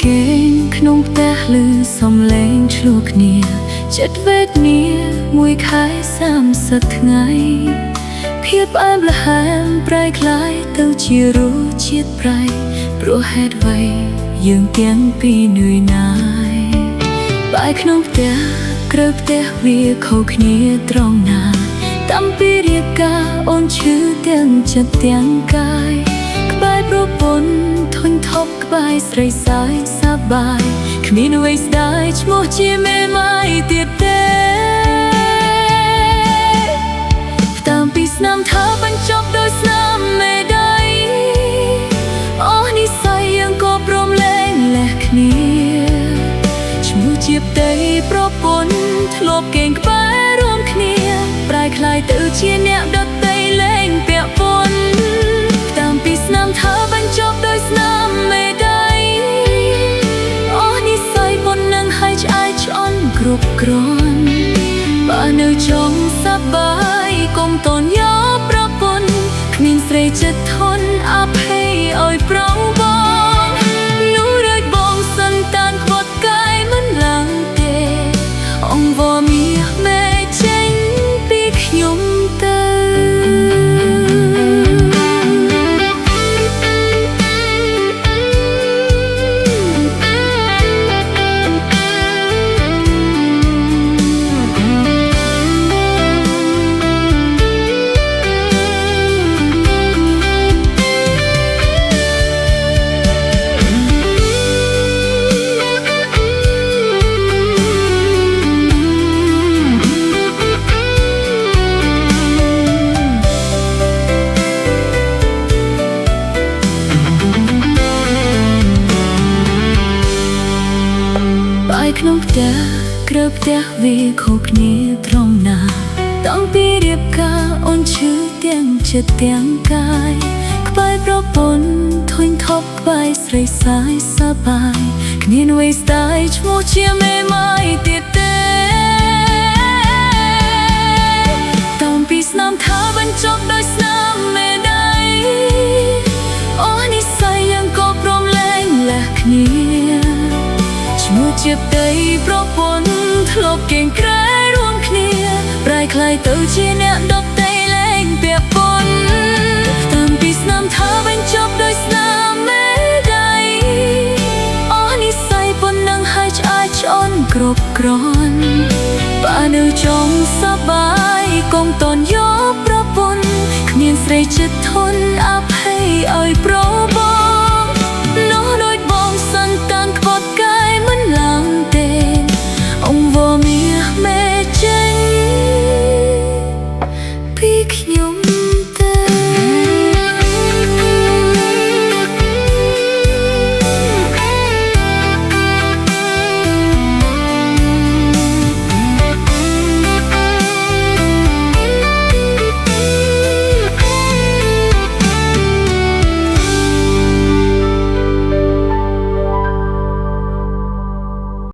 គេងក្នុងផ្ទះឮសំឡេងឆ្លោះគ្នាចិត្តវេទនាមួយខែ30ថ្ងៃភាពផ្អែមល្ហែមប្រៃคล้ายទៅជារសជាតិប្រៃព្រោះហេតុអ្វីយើងទាំងពីរនឿយណាយបាយក្នុងផ្ទះក្រៅផ្ទះវាខុសគ្នាត្រង់ណាតាំងពីរាយការណ៍អូនឈឺទាំងចិត្តទាំងកាយក្បែរប្រពន្ធធុញថប់ក្បែរស្រីសាយសប្បាយគ្មានអ្វីស្ដាយឈ្មោះជាមេម៉ាយទៀតទេតាមពីស្នាមថាបញ្ចប់ដោយស្នាមមេដៃអូនិស្ស័យយើងក៏ព្រមលែងលះគ្នាឈ្មោះជាផ្ទៃប្រពន្ធធ្លាប់កេងក្បែររួមគ្នាប្រែคล้ายទៅជាអ្នកដតីលែងពាក់ព័ន្ធតាមពីស្នាមថាបញ្ចប់ដោយស្នាមមេដៃអូនិស្ស័យប៉ុណ្ណឹងហើយឆ្អែតឆ្អន់គ្រប់គ្រាន់បើនៅចង់សប្បាយកុំតន់យកប្រពន្ធគ្មានស្រីចិត្តធន់អភ័យឲ្យប្រងបងនោះរើចបងសិនតានខ្វាត់កាយមិនឡើងទេអង្វរមាសមេចេញពីខ្ញុំទៅក្នុងផ្ទះក្រៅផ្ទះវាខុសគ្នាត្រង់ណាតាំងពីរៀបការអូនឈឺទាំងចិត្តទាំងកាយក្បែរប្រពន្ធធុញថប់ក្បែរស្រីសាយសប្បាយគ្មានអ្វីស្ដាយឈ្មោះជាមេម៉ាយទៀតទេតាមពីស្នាមថាបញ្ចប់ដោយស្នាមមេដៃអូនិស្ស័យយើងក៏ព្រមលែងលះគ្នាឈ្មោះជាផ្ទៃប្រពន្ធធ្លាប់កេងក្រែរួមគ្នាប្រែคล้ายទៅជាអ្នកដតីលែងពាក់ព័ន្ធតាមពីស្នាមថាបញ្ចប់ដោយស្នាមមេដៃអូនិស្ស័យប៉ុណ្ណឹងហើយឆ្អែតឆ្អន់គ្រប់គ្រាន់បើនៅចង់សប្បាយកុំតន់យកប្រពន្ធគ្មានស្រីចិត្តធន់អភ័យឲ្យប្រ